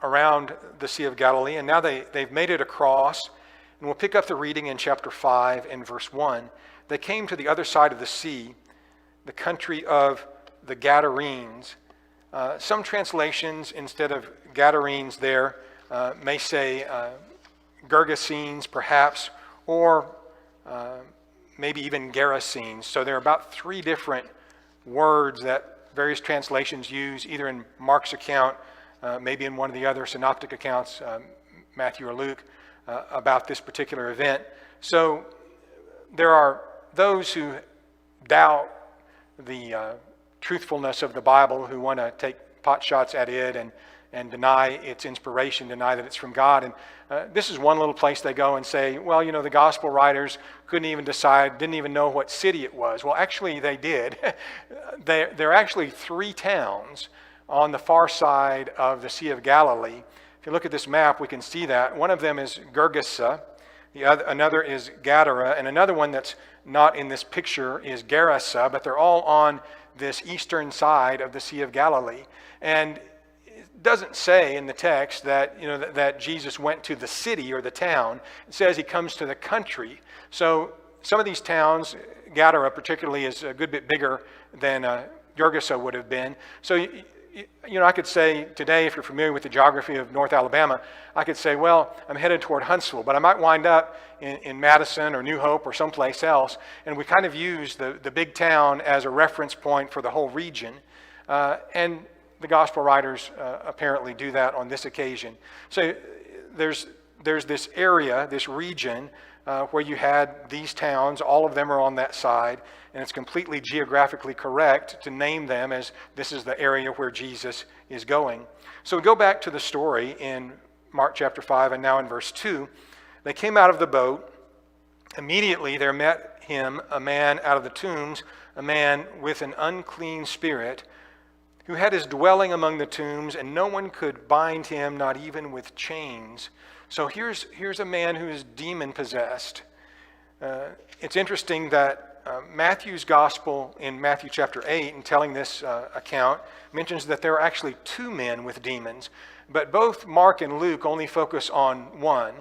around the Sea of Galilee, and now they've made it across. And we'll pick up the reading in chapter 5 and verse 1. They came to the other side of the sea, the country of the Gadarenes. Some translations, instead of Gadarenes there, may say Gergesenes perhaps, or maybe even Gerasenes. So there are about 3 different words that various translations use, either in Mark's account, maybe in one of the other synoptic accounts, Matthew or Luke, about this particular event. So there are those who doubt the truthfulness of the Bible, who want to take pot shots at it and deny its inspiration, deny that it's from God. And this is one little place they go and say, well, the gospel writers couldn't even decide, didn't even know what city it was. Well, actually they did. There are actually 3 towns on the far side of the Sea of Galilee. If you look at this map, we can see that. One of them is Gergesa, another is Gadara, and another one that's not in this picture is Gerasa, but they're all on this eastern side of the Sea of Galilee. And it doesn't say in the text that that Jesus went to the city or the town. It says he comes to the country. So some of these towns, Gadara particularly, is a good bit bigger than Gergesa would have been. So I could say today, if you're familiar with the geography of North Alabama, I could say, well, I'm headed toward Huntsville, but I might wind up in Madison or New Hope or someplace else. And we kind of use the big town as a reference point for the whole region. And the gospel writers apparently do that on this occasion. So there's this area, this region, where you had these towns. All of them are on that side, and it's completely geographically correct to name them as this is the area where Jesus is going. So we go back to the story in Mark chapter 5 and now in verse 2. They came out of the boat. Immediately there met him a man out of the tombs, a man with an unclean spirit, who had his dwelling among the tombs, and no one could bind him, not even with chains. So here's a man who is demon-possessed. It's interesting that Matthew's gospel in Matthew chapter 8, in telling this account, mentions that there are actually 2 men with demons, but both Mark and Luke only focus on one.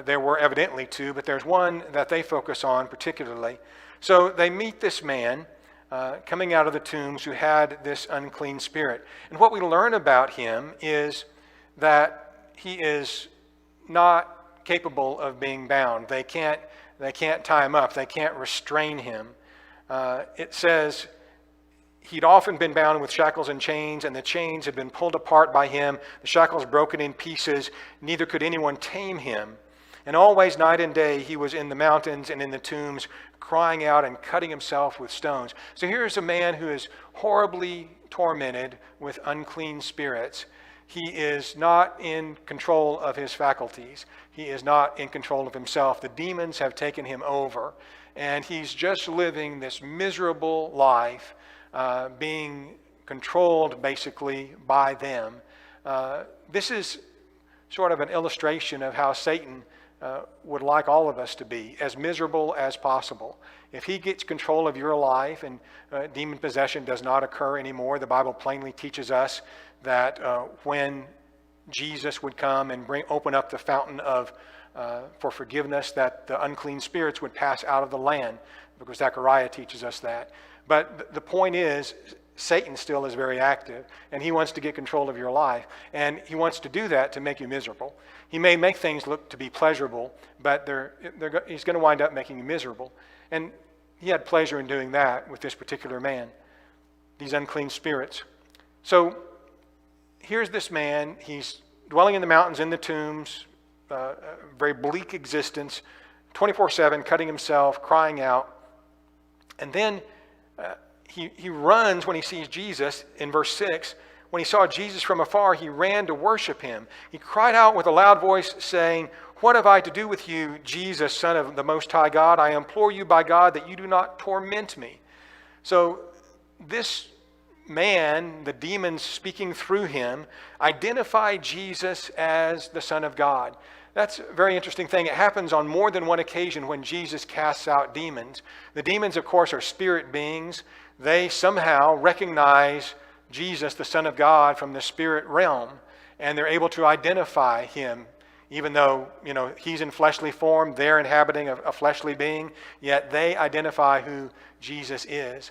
There were evidently 2, but there's one that they focus on particularly. So they meet this man coming out of the tombs who had this unclean spirit. And what we learn about him is that he is not capable of being bound. They can't tie him up. They can't restrain him. It says he'd often been bound with shackles and chains, and the chains had been pulled apart by him, the shackles broken in pieces. Neither could anyone tame him. And always night and day he was in the mountains and in the tombs, crying out and cutting himself with stones. So here's a man who is horribly tormented with unclean spirits. He is not in control of his faculties. He is not in control of himself. The demons have taken him over, and he's just living this miserable life, being controlled basically by them. This is sort of an illustration of how Satan would like all of us to be, as miserable as possible. If he gets control of your life and demon possession does not occur anymore, the Bible plainly teaches us that when Jesus would come and open up the fountain for forgiveness, that the unclean spirits would pass out of the land, because Zechariah teaches us that. But the point is, Satan still is very active, and he wants to get control of your life, and he wants to do that to make you miserable. He may make things look to be pleasurable, but he's going to wind up making you miserable. And he had pleasure in doing that with this particular man, these unclean spirits. So here's this man. He's dwelling in the mountains, in the tombs, a very bleak existence, 24/7, cutting himself, crying out. And then he runs when he sees Jesus in verse 6. When he saw Jesus from afar, he ran to worship him. He cried out with a loud voice, saying, "What have I to do with you, Jesus, Son of the Most High God? I implore you by God that you do not torment me." So this man, the demons speaking through him, identify Jesus as the Son of God. That's a very interesting thing. It happens on more than one occasion when Jesus casts out demons. The demons, of course, are spirit beings. They somehow recognize Jesus, the Son of God, from the spirit realm. and they're able to identify him. Even though, he's in fleshly form, they're inhabiting a fleshly being, yet they identify who Jesus is.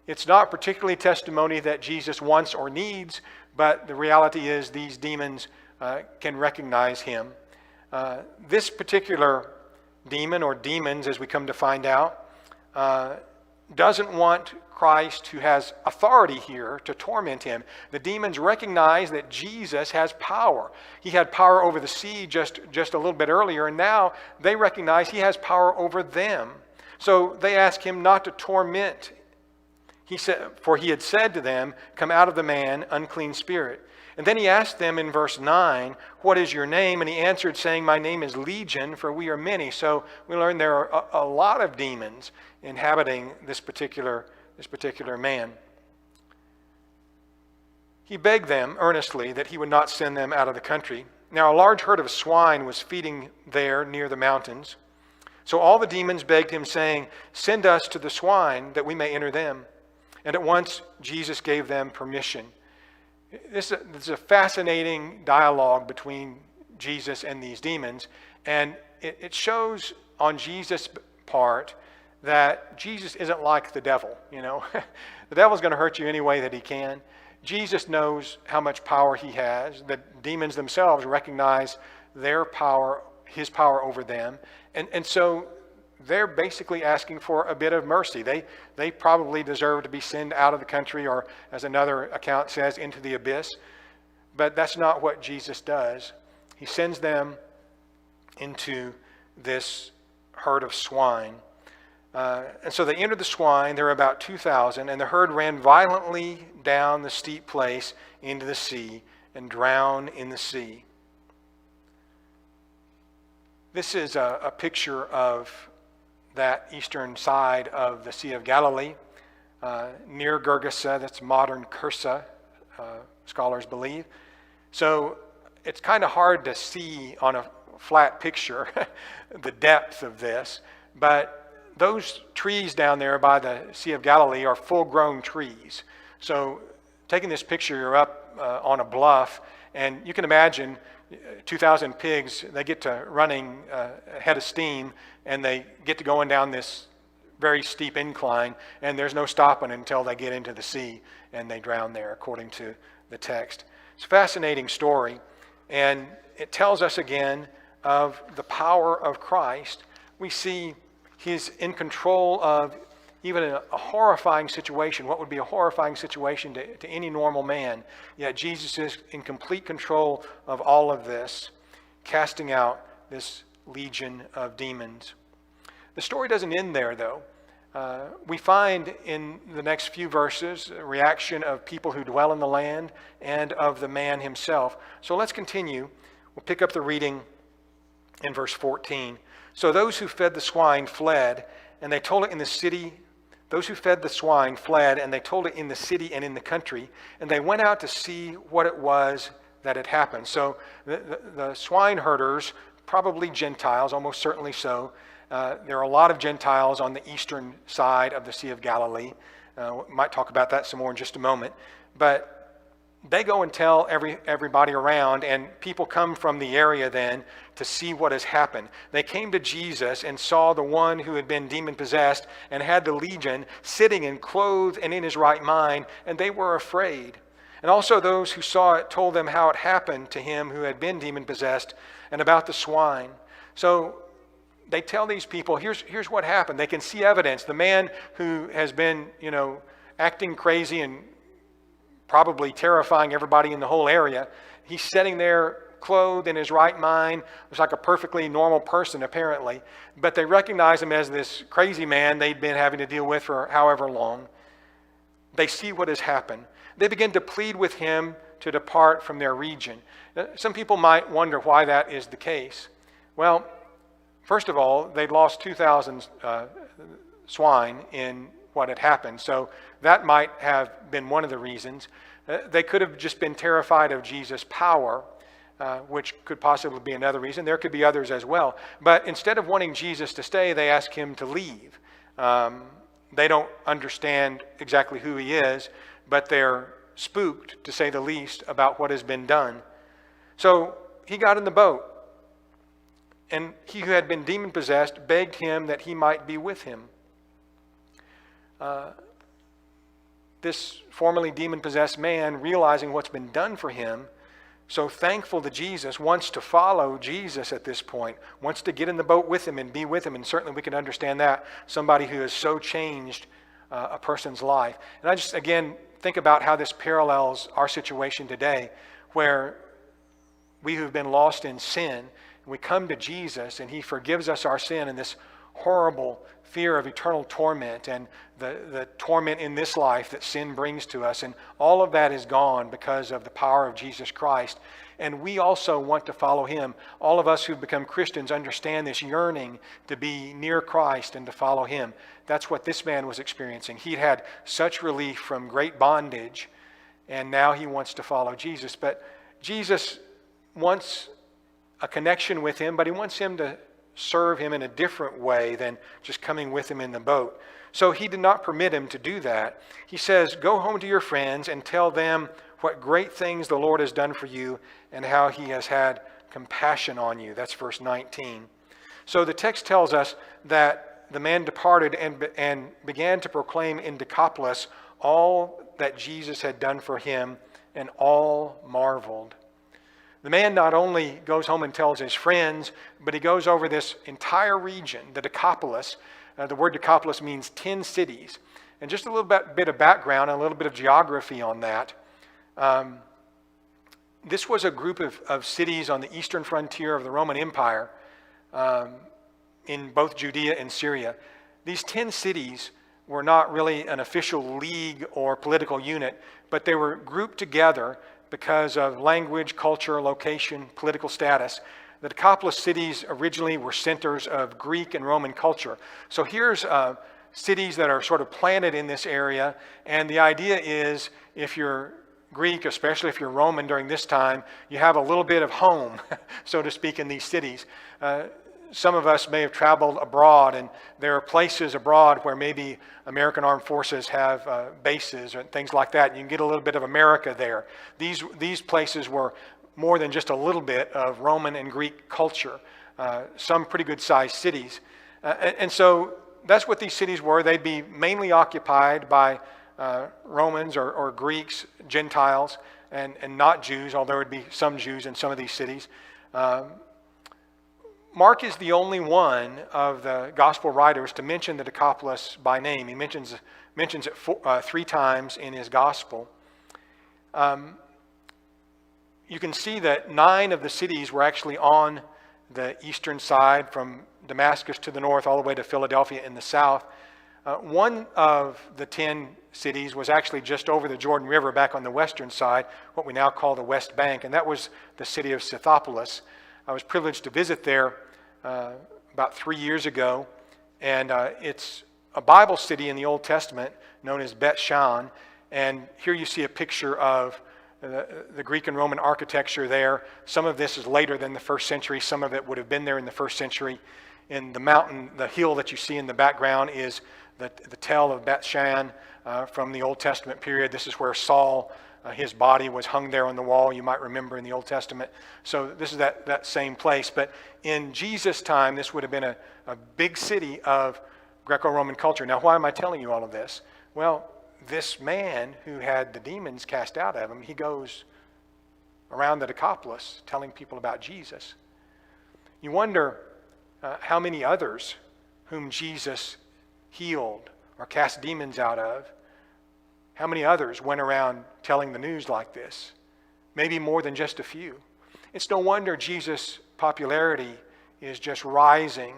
It's not particularly testimony that Jesus wants or needs, but the reality is these demons can recognize him. This particular demon, or demons as we come to find out, doesn't want Christ, who has authority here, to torment him. The demons recognize that Jesus has power. He had power over the sea just a little bit earlier, and now they recognize he has power over them. So they ask him not to torment. He said, for he had said to them, "Come out of the man, unclean spirit." And then he asked them in verse 9, "What is your name?" And he answered, saying, "My name is Legion, for we are many." So we learn there are a lot of demons inhabiting this particular man. He begged them earnestly that he would not send them out of the country. Now a large herd of swine was feeding there near the mountains. So all the demons begged him, saying, "Send us to the swine, that we may enter them." And at once Jesus gave them permission. This is a fascinating dialogue between Jesus and these demons, and it shows on Jesus' part that Jesus isn't like the devil. The devil's going to hurt you any way that he can. Jesus knows how much power he has. The demons themselves recognize their power, his power over them, and so they're basically asking for a bit of mercy. They probably deserve to be sent out of the country, or as another account says, into the abyss. But that's not what Jesus does. He sends them into this herd of swine. And so they entered the swine. There were about 2,000, and the herd ran violently down the steep place into the sea and drowned in the sea. This is a picture of that eastern side of the Sea of Galilee, near Gergesa. That's modern Cursa, scholars believe. So it's kind of hard to see on a flat picture the depth of this, but those trees down there by the Sea of Galilee are full-grown trees. So taking this picture, you're up on a bluff, and you can imagine 2,000 pigs, they get to running a head of steam, and they get to going down this very steep incline, and there's no stopping until they get into the sea, and they drown there, according to the text. It's a fascinating story, and it tells us again of the power of Christ. We see he's in control of even a horrifying situation. What would be a horrifying situation to any normal man? Yet Jesus is in complete control of all of this, casting out this legion of demons. The story doesn't end there, though. We find in the next few verses a reaction of people who dwell in the land and of the man himself. So let's continue. We'll pick up the reading in verse 14. So those who fed the swine fled, and they told it in the city. Those who fed the swine fled, and they told it in the city and in the country, and they went out to see what it was that had happened. So the swine herders, probably Gentiles, almost certainly so. There are a lot of Gentiles on the eastern side of the Sea of Galilee. We might talk about that some more in just a moment. But they go and tell everybody around, and people come from the area then to see what has happened. They came to Jesus and saw the one who had been demon-possessed and had the legion sitting and clothed and in his right mind, and they were afraid. And also those who saw it told them how it happened to him who had been demon-possessed and about the swine. So they tell these people, here's what happened. They can see evidence. The man who has been, acting crazy and probably terrifying everybody in the whole area, he's sitting there clothed in his right mind. Looks like a perfectly normal person, apparently. But they recognize him as this crazy man they'd been having to deal with for however long. They see what has happened. They begin to plead with him to depart from their region. Some people might wonder why that is the case. Well, first of all, they'd lost 2,000 swine in what had happened. So that might have been one of the reasons. They could have just been terrified of Jesus' power, which could possibly be another reason. There could be others as well. But instead of wanting Jesus to stay, they ask him to leave. They don't understand exactly who he is, but they're spooked, to say the least, about what has been done. So he got in the boat, and he who had been demon-possessed begged him that he might be with him. This formerly demon-possessed man, realizing what's been done for him, so thankful to Jesus, wants to follow Jesus at this point, wants to get in the boat with him and be with him, and certainly we can understand that, somebody who has so changed a person's life. And I just, again, think about how this parallels our situation today, where we who've been lost in sin, we come to Jesus and he forgives us our sin and this horrible fear of eternal torment and the torment in this life that sin brings to us. And all of that is gone because of the power of Jesus Christ. And we also want to follow him. All of us who've become Christians understand this yearning to be near Christ and to follow him. That's what this man was experiencing. He'd had such relief from great bondage, and now he wants to follow Jesus. But Jesus wants a connection with him, but he wants him to serve him in a different way than just coming with him in the boat. So he did not permit him to do that. He says, "Go home to your friends and tell them what great things the Lord has done for you and how he has had compassion on you." That's verse 19. So the text tells us that the man departed and began to proclaim in Decapolis all that Jesus had done for him, and all marveled. The man not only goes home and tells his friends, but he goes over this entire region, the Decapolis. The word Decapolis means 10 cities. And just a little bit of background, a little bit of geography on that. This was a group of cities on the eastern frontier of the Roman Empire in both Judea and Syria. These 10 cities were not really an official league or political unit, but they were grouped together because of language, culture, location, political status. The Decapolis cities originally were centers of Greek and Roman culture. So here's cities that are sort of planted in this area, and the idea is if you're Greek, especially if you're Roman during this time, you have a little bit of home, so to speak, in these cities. Some of us may have traveled abroad, and there are places abroad where maybe American Armed Forces have bases or things like that. You can get a little bit of America there. These places were more than just a little bit of Roman and Greek culture, some pretty good sized cities. And so that's what these cities were. They'd be mainly occupied by Romans or Greeks, Gentiles, and not Jews, although there would be some Jews in some of these cities. Mark is the only one of the gospel writers to mention the Decapolis by name. He mentions it 3 times in his gospel. You can see that 9 of the cities were actually on the eastern side, from Damascus to the north all the way to Philadelphia in the south. One of the 10 cities was actually just over the Jordan River back on the western side, what we now call the West Bank, and that was the city of Scythopolis. I was privileged to visit there about 3 years ago, and it's a Bible city in the Old Testament known as Bet Shan, and here you see a picture of the Greek and Roman architecture there. Some of this is later than the first century. Some of it would have been there in the first century. In the mountain, the hill that you see in the background is the tell of Bet Shan from the Old Testament period. This is where Saul, his body was hung there on the wall, you might remember in the Old Testament. So this is that same place. But in Jesus' time, this would have been a big city of Greco-Roman culture. Now, why am I telling you all of this? Well, this man who had the demons cast out of him, he goes around the Decapolis telling people about Jesus. You wonder how many others whom Jesus healed or cast demons out of, how many others went around telling the news like this? Maybe more than just a few. It's no wonder Jesus' popularity is just rising,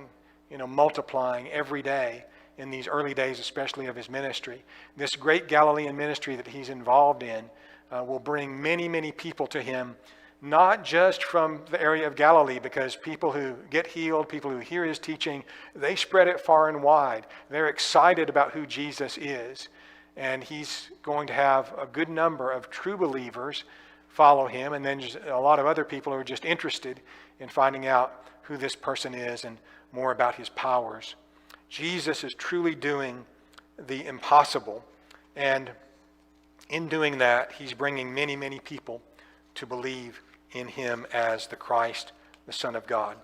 multiplying every day in these early days, especially of his ministry. This great Galilean ministry that he's involved in will bring many, many people to him, not just from the area of Galilee, because people who get healed, people who hear his teaching, they spread it far and wide. They're excited about who Jesus is. And he's going to have a good number of true believers follow him, and then just a lot of other people who are just interested in finding out who this person is and more about his powers. Jesus is truly doing the impossible. And In doing that, he's bringing many, many people to believe in him as the Christ, the Son of God.